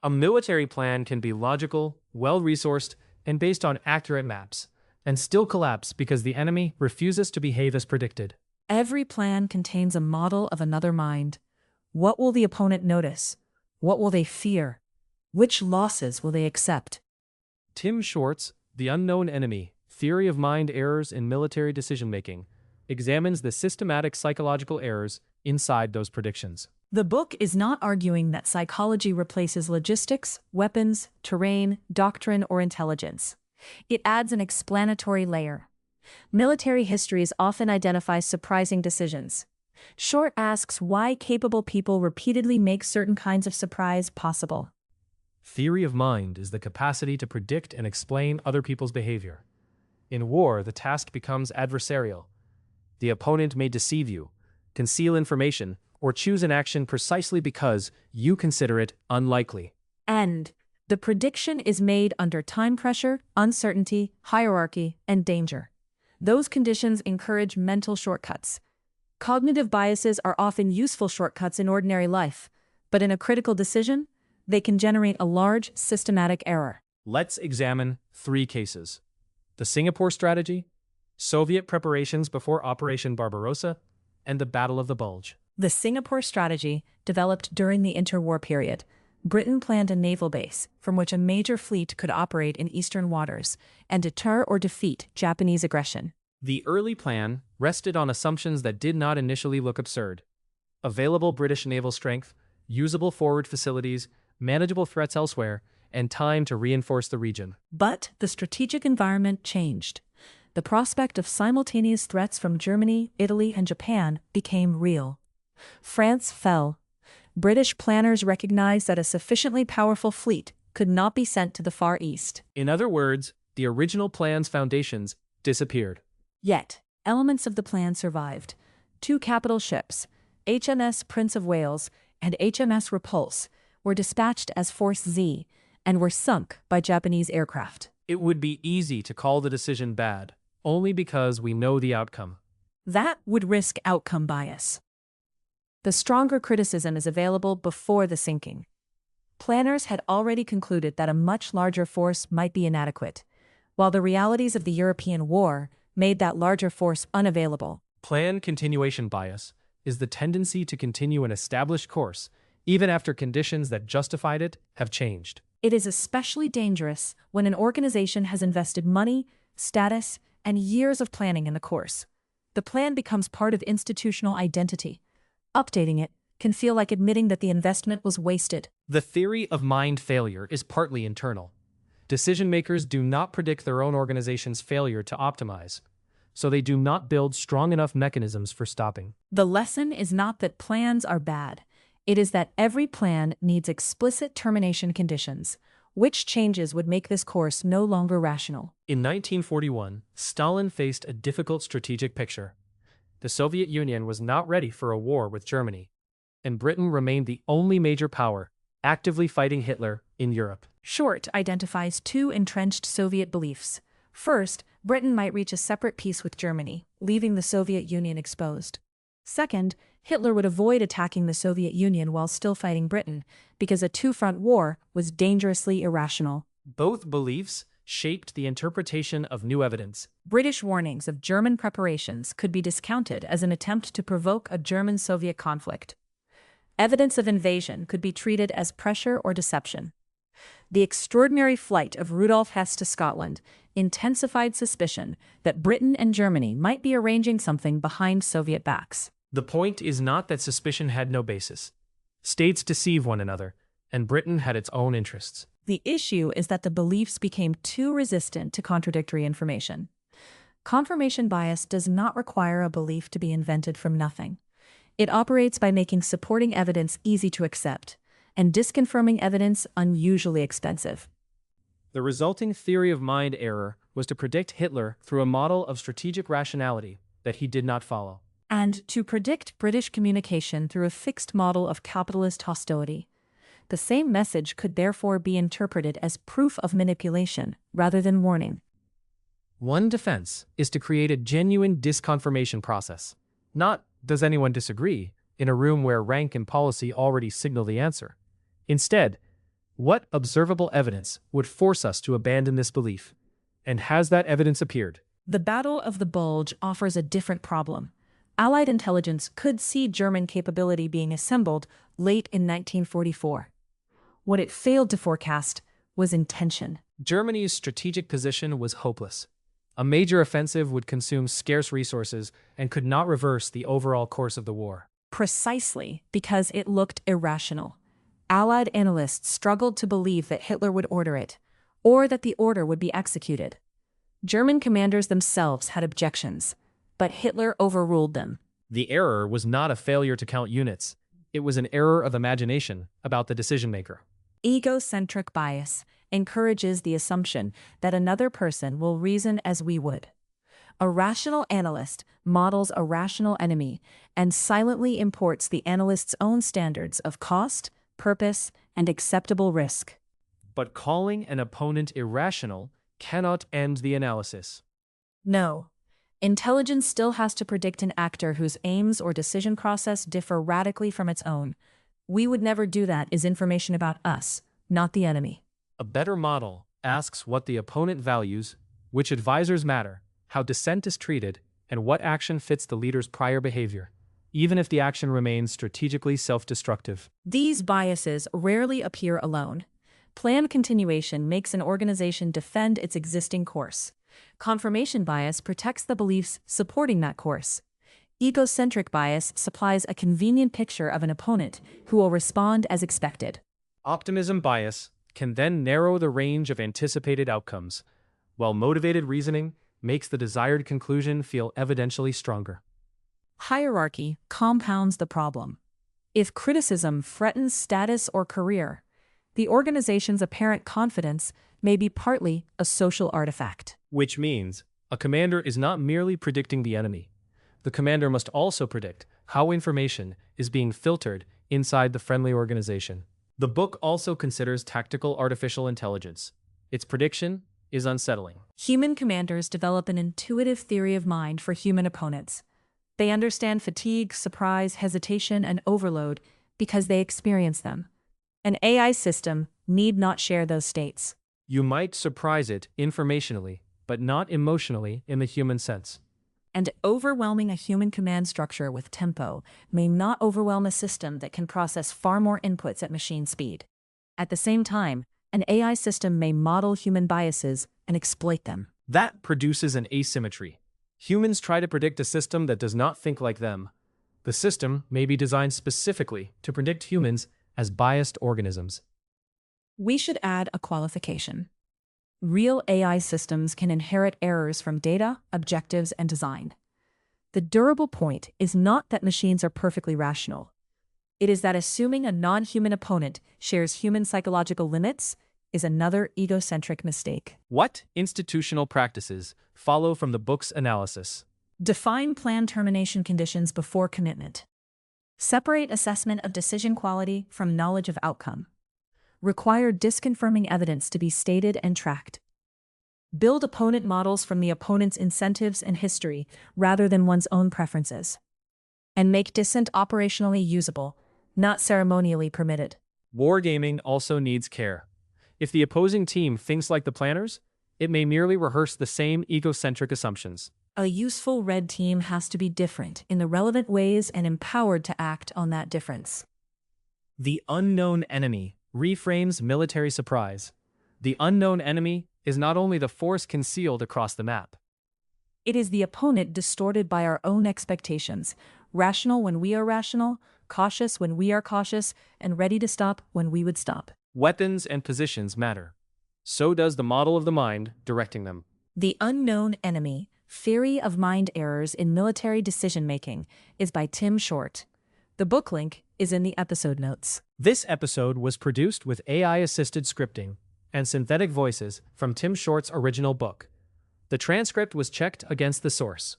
A military plan can be logical, well-resourced, and based on accurate maps, and still collapse because the enemy refuses to behave as predicted. Every plan contains a model of another mind. What will the opponent notice? What will they fear? Which losses will they accept? Tim Short's The Unknown Enemy, Theory of Mind Errors in Military Decision-Making, examines the systematic psychological errors inside those predictions. The book is not arguing that psychology replaces logistics, weapons, terrain, doctrine, or intelligence. It adds an explanatory layer. Military histories often identify surprising decisions. Short asks why capable people repeatedly make certain kinds of surprise possible. Theory of mind is the capacity to predict and explain other people's behavior. In war, the task becomes adversarial. The opponent may deceive you, conceal information, or choose an action precisely because you consider it unlikely. And the prediction is made under time pressure, uncertainty, hierarchy, and danger. Those conditions encourage mental shortcuts. Cognitive biases are often useful shortcuts in ordinary life, but in a critical decision, they can generate a large, systematic error. Let's examine 3 cases: the Singapore strategy, Soviet preparations before Operation Barbarossa, and the Battle of the Bulge. The Singapore strategy, developed during the interwar period, Britain planned a naval base from which a major fleet could operate in eastern waters and deter or defeat Japanese aggression. The early plan rested on assumptions that did not initially look absurd: available British naval strength, usable forward facilities, manageable threats elsewhere, and time to reinforce the region. But the strategic environment changed. The prospect of simultaneous threats from Germany, Italy, and Japan became real. France fell. British planners recognized that a sufficiently powerful fleet could not be sent to the Far East. In other words, the original plan's foundations disappeared. Yet, elements of the plan survived. 2 capital ships, HMS Prince of Wales and HMS Repulse, were dispatched as Force Z and were sunk by Japanese aircraft. It would be easy to call the decision bad, only because we know the outcome. That would risk outcome bias. The stronger criticism is available before the sinking. Planners had already concluded that a much larger force might be inadequate, while the realities of the European war made that larger force unavailable. Plan continuation bias is the tendency to continue an established course even after conditions that justified it have changed. It is especially dangerous when an organization has invested money, status, and years of planning in the course. The plan becomes part of institutional identity. Updating it can feel like admitting that the investment was wasted. The theory of mind failure is partly internal. Decision-makers do not predict their own organization's failure to optimize, so they do not build strong enough mechanisms for stopping. The lesson is not that plans are bad. It is that every plan needs explicit termination conditions, which changes would make this course no longer rational. In 1941, Stalin faced a difficult strategic picture. The Soviet Union was not ready for a war with Germany, and Britain remained the only major power actively fighting Hitler in Europe. Short identifies 2 entrenched Soviet beliefs. First, Britain might reach a separate peace with Germany, leaving the Soviet Union exposed. Second, Hitler would avoid attacking the Soviet Union while still fighting Britain, because a 2-front war was dangerously irrational. Both beliefs shaped the interpretation of new evidence. British warnings of German preparations could be discounted as an attempt to provoke a German-Soviet conflict. Evidence of invasion could be treated as pressure or deception. The extraordinary flight of Rudolf Hess to Scotland intensified suspicion that Britain and Germany might be arranging something behind Soviet backs. The point is not that suspicion had no basis. States deceive one another, and Britain had its own interests. The issue is that the beliefs became too resistant to contradictory information. Confirmation bias does not require a belief to be invented from nothing. It operates by making supporting evidence easy to accept, and disconfirming evidence unusually expensive. The resulting theory of mind error was to predict Hitler through a model of strategic rationality that he did not follow. And to predict British communication through a fixed model of capitalist hostility. The same message could therefore be interpreted as proof of manipulation rather than warning. One defense is to create a genuine disconfirmation process. Not, does anyone disagree, in a room where rank and policy already signal the answer. Instead, What observable evidence would force us to abandon this belief? And has that evidence appeared? The Battle of the Bulge offers a different problem. Allied intelligence could see German capability being assembled late in 1944. What it failed to forecast was intention. Germany's strategic position was hopeless. A major offensive would consume scarce resources and could not reverse the overall course of the war. Precisely because it looked irrational. Allied analysts struggled to believe that Hitler would order it, or that the order would be executed. German commanders themselves had objections, but Hitler overruled them. The error was not a failure to count units. It was an error of imagination about the decision-maker. Egocentric bias encourages the assumption that another person will reason as we would. A rational analyst models a rational enemy and silently imports the analyst's own standards of cost, purpose, and acceptable risk. But calling an opponent irrational cannot end the analysis. No. Intelligence still has to predict an actor whose aims or decision process differ radically from its own. We would never do that is information about us, not the enemy. A better model asks what the opponent values, which advisors matter, how dissent is treated, and what action fits the leader's prior behavior, even if the action remains strategically self-destructive. These biases rarely appear alone. Planned continuation makes an organization defend its existing course. Confirmation bias protects the beliefs supporting that course. Egocentric bias supplies a convenient picture of an opponent who will respond as expected. Optimism bias can then narrow the range of anticipated outcomes, while motivated reasoning makes the desired conclusion feel evidentially stronger. Hierarchy compounds the problem. If criticism threatens status or career, the organization's apparent confidence may be partly a social artifact. Which means a commander is not merely predicting the enemy. The commander must also predict how information is being filtered inside the friendly organization. The book also considers tactical artificial intelligence. Its prediction is unsettling. Human commanders develop an intuitive theory of mind for human opponents. They understand fatigue, surprise, hesitation, and overload because they experience them. An AI system need not share those states. You might surprise it informationally, but not emotionally in the human sense. And overwhelming a human command structure with tempo may not overwhelm a system that can process far more inputs at machine speed. At the same time, an AI system may model human biases and exploit them. That produces an asymmetry. Humans try to predict a system that does not think like them. The system may be designed specifically to predict humans as biased organisms. We should add a qualification. Real AI systems can inherit errors from data, objectives, and design. The durable point is not that machines are perfectly rational. It is that assuming a non-human opponent shares human psychological limits is another egocentric mistake. What institutional practices follow from the book's analysis? Define planned termination conditions before commitment. Separate assessment of decision quality from knowledge of outcome. Require disconfirming evidence to be stated and tracked. Build opponent models from the opponent's incentives and history rather than one's own preferences. And make dissent operationally usable, not ceremonially permitted. Wargaming also needs care. If the opposing team thinks like the planners, it may merely rehearse the same egocentric assumptions. A useful red team has to be different in the relevant ways and empowered to act on that difference. The unknown enemy reframes military surprise. The unknown enemy is not only the force concealed across the map. It is the opponent distorted by our own expectations, rational when we are rational, cautious when we are cautious, and ready to stop when we would stop. Weapons and positions matter. So does the model of the mind directing them. The Unknown Enemy, Theory of Mind Errors in Military Decision-Making is by Tim Short. The book link is in the episode notes. This episode was produced with AI-assisted scripting and synthetic voices from Tim Short's original book. The transcript was checked against the source.